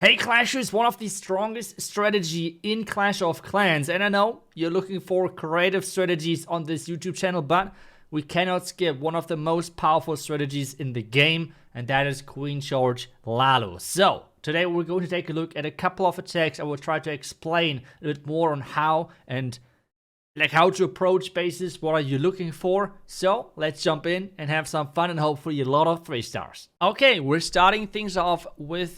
Hey Clashers, one of the strongest strategy in Clash of Clans, and I know you're looking for creative strategies on this YouTube channel, but we cannot skip one of the most powerful strategies in the game, and that is Queen Charge LaLo. So today we're going to take a look at a couple of attacks. I will try to explain a bit more on how and how to approach bases, what are you looking for. So let's jump in and have some fun and hopefully a lot of 3 stars. Okay, we're starting things off with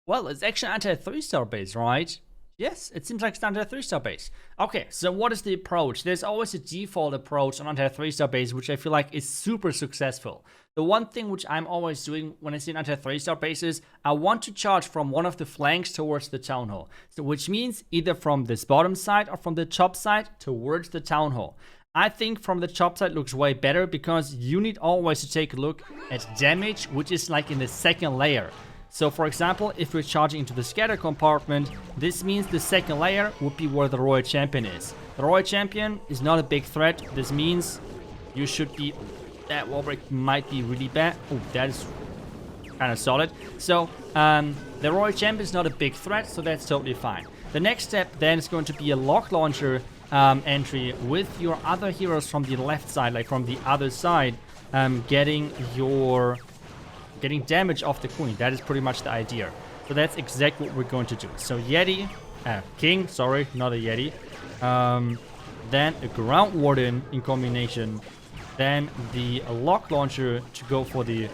well, it's actually anti 3-star base, right? Yes, it seems like it's anti 3-star base. Okay, so what is the approach? There's always a default approach on anti 3-star base, which I feel like is super successful. The one thing which I'm always doing when I see an anti 3-star base is I want to charge from one of the flanks towards the town hall. So which means either from this bottom side or from the top side towards the town hall. I think from the top side looks way better because you need always to take a look at damage, which is like in the second layer. So for example, if we're charging into the scatter compartment, this means the second layer would be where the Royal Champion is. The Royal Champion is not a big threat. This means you should be... That wall break might be really bad. Oh, that is kind of solid. So the Royal Champion is not a big threat, so that's totally fine. The next step then is going to be a lock launcher entry with your other heroes from the left side, like from the other side, getting damage off the queen. That is pretty much the idea. So that's exactly what we're going to do. So King, sorry, not a Yeti. Then a Ground Warden in combination. Then the lock launcher to go for the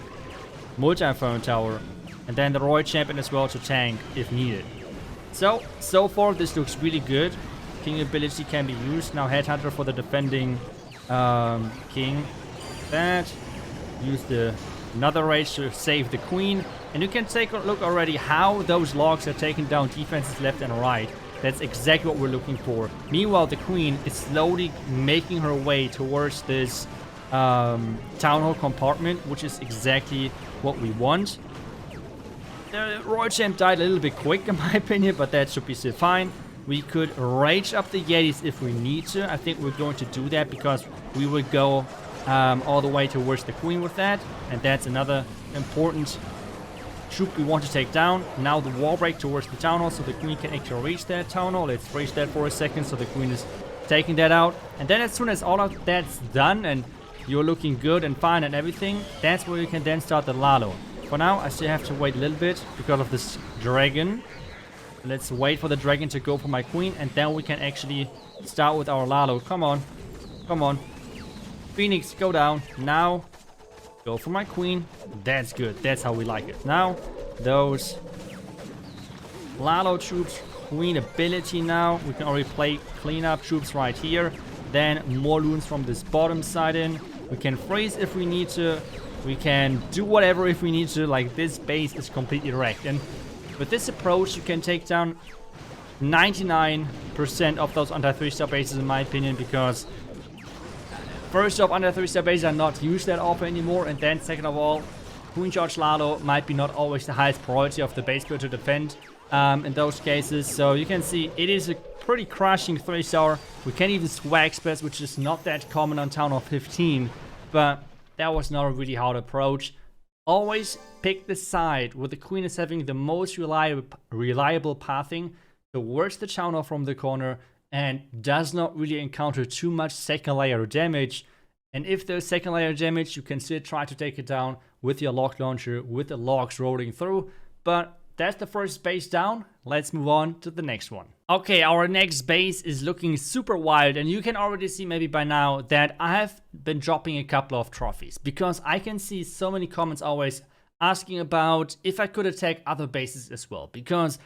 multi-inferno tower. And then the Royal Champion as well to tank if needed. So far this looks really good. King ability can be used. Now Headhunter for the defending King. That. Use the another rage to save the queen, and you can take a look already how those logs are taking down defenses left and right. That's exactly what we're looking for. Meanwhile, the queen is slowly making her way towards this town hall compartment, which is exactly what we want. The Royal Champ died a little bit quick in my opinion, but that should be still fine. We could rage up the Yetis if we need to. I think we're going to do that because we will go all the way towards the queen with that, and that's another important troop we want to take down. Now the wall break towards the town hall so the queen can actually reach that town hall. Let's reach that for a second so the queen is taking that out, and then as soon as all of that's done and you're looking good and fine and everything, that's where you can then start the LaLo. For now I still have to wait a little bit because of this dragon. Let's wait for the dragon to go for my queen, and then we can actually start with our LaLo. Come on, come on, Phoenix, go down. Now, go for my queen. That's good. That's how we like it. Now, those LaLo troops, queen ability now. We can already play cleanup troops right here. Then more loons from this bottom side in. We can freeze if we need to. We can do whatever if we need to. Like, this base is completely wrecked. And with this approach, you can take down 99% of those anti 3-star bases in my opinion, because first off, under 3-star bases are not used that often anymore, and then second of all, Queen Charge LaLo might be not always the highest priority of the base build to defend in those cases. So you can see it is a pretty crushing 3-star. We can even swag space, which is not that common on Town Hall 15, but that was not a really hard approach. Always pick the side where the queen is having the most reliable pathing towards the town hall from the corner, and does not really encounter too much second layer damage. And if there's second layer damage, you can still try to take it down with your lock launcher, with the logs rolling through. But that's the first base down. Let's move on to the next one. Okay, our next base is looking super wild, and you can already see maybe by now that I have been dropping a couple of trophies, because I can see so many comments always asking about if I could attack other bases as well, because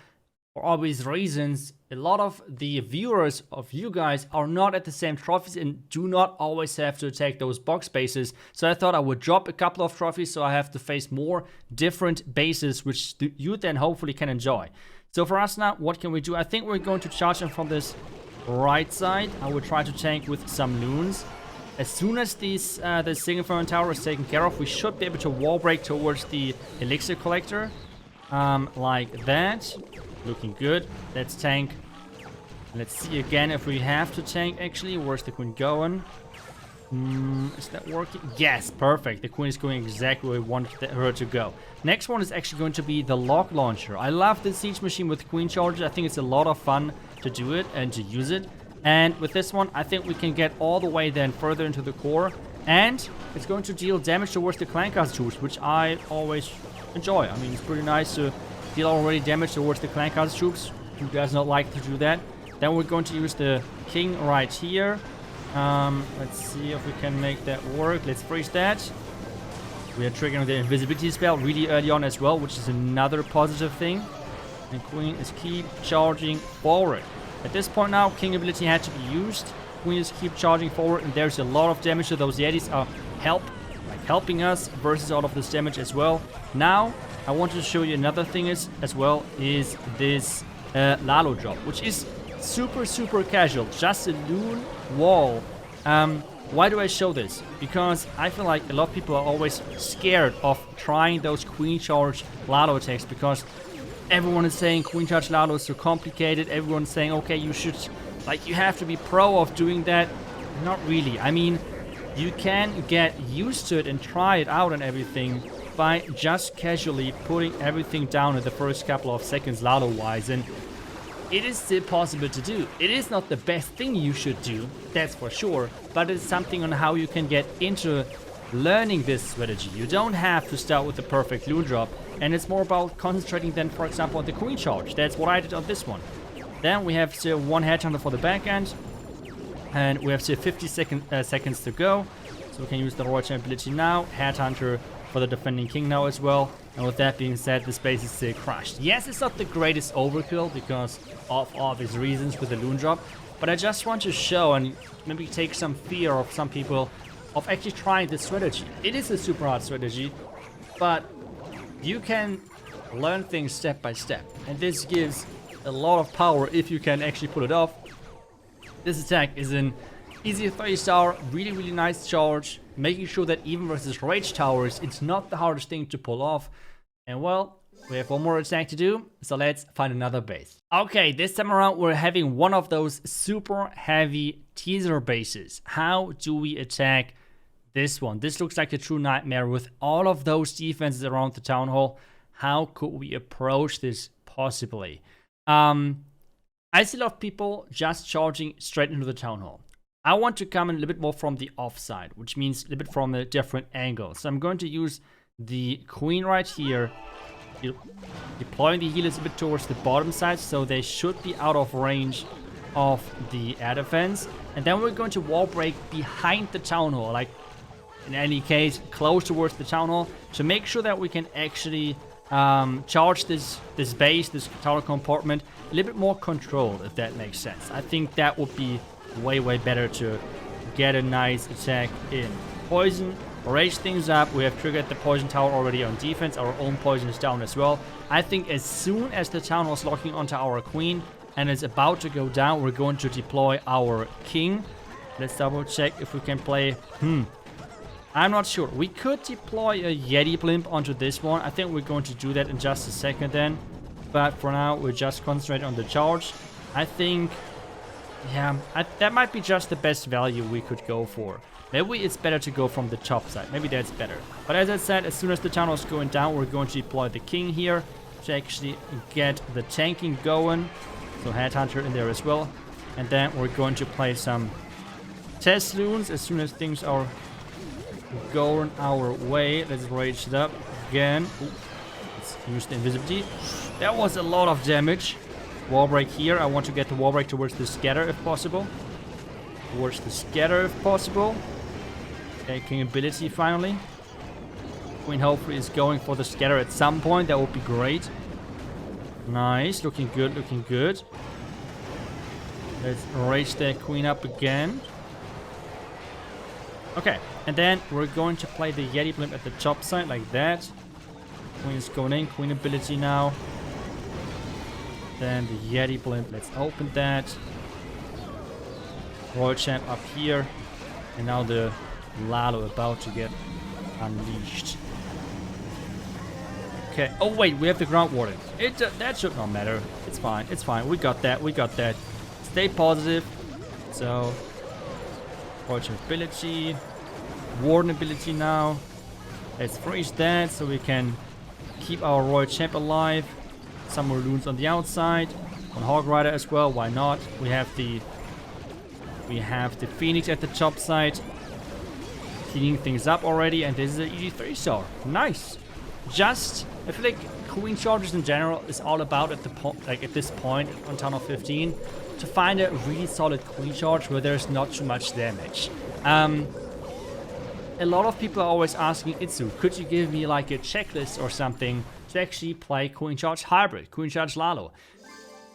for obvious reasons, a lot of the viewers of you guys are not at the same trophies and do not always have to attack those box bases. So I thought I would drop a couple of trophies so I have to face more different bases, which you then hopefully can enjoy. So for us now, what can we do? I think we're going to charge them from this right side. I will try to tank with some loons. As soon as the single inferno tower is taken care of, we should be able to wall break towards the elixir collector. Like that. Looking good. Let's tank. Let's see again if we have to tank actually. Where's the queen going? Is that working? Yes, perfect. The queen is going exactly where we wanted her to go. Next one is actually going to be the log launcher. I love the siege machine with queen charges. I think it's a lot of fun to do it and to use it. And with this one, I think we can get all the way then further into the core. And it's going to deal damage towards the clan castle troops, which I always enjoy. I mean, it's pretty nice to deal already damage towards the clan castle troops. Who does not like to do that? Then we're going to use the king right here. Let's see if we can make that work. Let's freeze that. We are triggering the invisibility spell really early on as well, which is another positive thing. And queen is keep charging forward. At this point now, king ability had to be used. Queen is keep charging forward, and there's a lot of damage. So those Yetis are helping us versus all of this damage as well. Now, I want to show you another thing is this LaLo drop, which is super casual, just a loon wall. Why do I show this? Because I feel like a lot of people are always scared of trying those queen charge LaLo attacks, because everyone is saying queen charge LaLo is so complicated. Everyone's saying, okay, you have to be pro of doing that. Not really. I mean, you can get used to it and try it out and everything by just casually putting everything down in the first couple of seconds LaLo wise, and it is still possible to do. It is not the best thing you should do, that's for sure, but it's something on how you can get into learning this strategy. You don't have to start with the perfect loon drop, and it's more about concentrating then, for example, on the queen charge. That's what I did on this one. Then we have still one headhunter for the back end, and we have still 50 seconds to go, so we can use the royal champ ability now. Headhunter for the defending king now as well. And with that being said, the space is still crushed. Yes, it's not the greatest overkill because of obvious reasons with the loon drop, but I just want to show and maybe take some fear of some people of actually trying this strategy. It is a super hard strategy, but you can learn things step by step, and this gives a lot of power if you can actually pull it off. This attack is an easy 3-star, really nice charge, making sure that even versus rage towers, it's not the hardest thing to pull off. And well, we have one more attack to do, so let's find another base. Okay, this time around we're having one of those super heavy teaser bases. How do we attack this one? This looks like a true nightmare with all of those defenses around the town hall. How could we approach this possibly? I see a lot of people just charging straight into the town hall. I want to come in a little bit more from the offside, which means a little bit from a different angle. So I'm going to use the queen right here, deploying the healers a bit towards the bottom side, so they should be out of range of the air defense. And then we're going to wall break behind the town hall, like in any case, close towards the town hall, to make sure that we can actually charge this base, this tower compartment, a little bit more controlled, if that makes sense. I think that would be way better to get a nice attack in. Poison, rage things up. We have triggered the poison tower already on defense. Our own poison is down as well. I think as soon as the town was locking onto our queen and is about to go down, we're going to deploy our king. Let's double check if we can play. I'm not sure. We could deploy a Yeti blimp onto this one. I think we're going to do that in just a second then. But for now, we're just concentrating on the charge. I think, yeah, that might be just the best value we could go for. Maybe it's better to go from the top side. Maybe that's better. But as I said, as soon as the town is going down, we're going to deploy the king here to actually get the tanking going. So headhunter in there as well. And then we're going to play some test loons as soon as things are going our way. Let's rage it up again. Ooh, let's use the invisibility. That was a lot of damage. Wall break here. I want to get the wall break towards the scatter if possible. Towards the scatter if possible. Taking ability finally. Queen hopefully is going for the scatter at some point. That would be great. Nice. Looking good, looking good. Let's rage that queen up again. Okay, and then we're going to play the Yeti blimp at the top side like that. Queen is going in, queen ability now. Then the Yeti blimp, let's open that. Royal champ up here. And now the LaLo about to get unleashed. Okay, oh wait, we have the ground warden. That should not matter. It's fine, it's fine. We got that, we got that. Stay positive. So, royal champ ability. Warden ability now. Let's freeze that so we can keep our Royal Champ alive. Some more loons on the outside. On Hog Rider as well, why not? We have the Phoenix at the top side. Cleaning things up already, and this is an easy 3-star. Nice. Just, I feel like Queen Charges in general is all about at this point on Town Hall 15 to find a really solid Queen Charge where there's not too much damage. A lot of people are always asking, iTzu, could you give me like a checklist or something to actually play Queen Charge Hybrid, Queen Charge LaLo?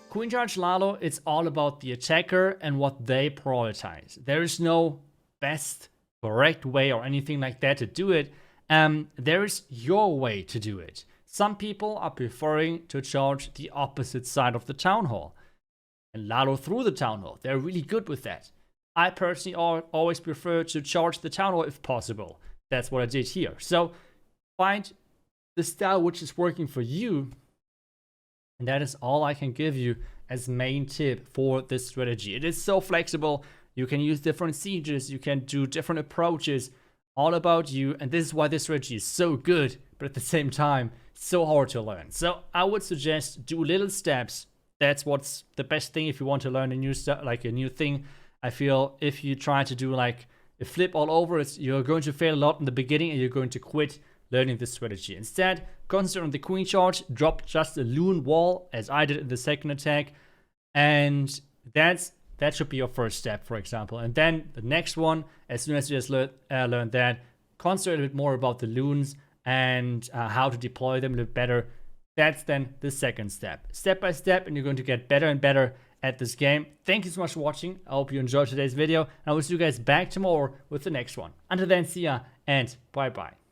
Queen Charge LaLo, it's all about the attacker and what they prioritize. There is no best, correct way or anything like that to do it. There is your way to do it. Some people are preferring to charge the opposite side of the Town Hall and LaLo through the Town Hall. They're really good with that. I personally always prefer to charge the Town Hall if possible. That's what I did here. So find the style which is working for you, and that is all I can give you as main tip for this strategy. It is so flexible. You can use different sieges, you can do different approaches, all about you, and this is why this strategy is so good, but at the same time, so hard to learn. So I would suggest do little steps. That's what's the best thing if you want to learn a new new thing. I feel if you try to do like a flip all over, you're going to fail a lot in the beginning and you're going to quit learning this strategy. Instead, concentrate on the Queen Charge, drop just a Loon Wall as I did in the second attack, and that should be your first step, for example. And then the next one, as soon as you just learn that, concentrate a bit more about the loons and how to deploy them a little better. That's then the second step. Step by step, and you're going to get better and better at this game. Thank you so much for watching. I hope you enjoyed today's video, and I will see you guys back tomorrow with the next one. Until then, see ya, and bye-bye.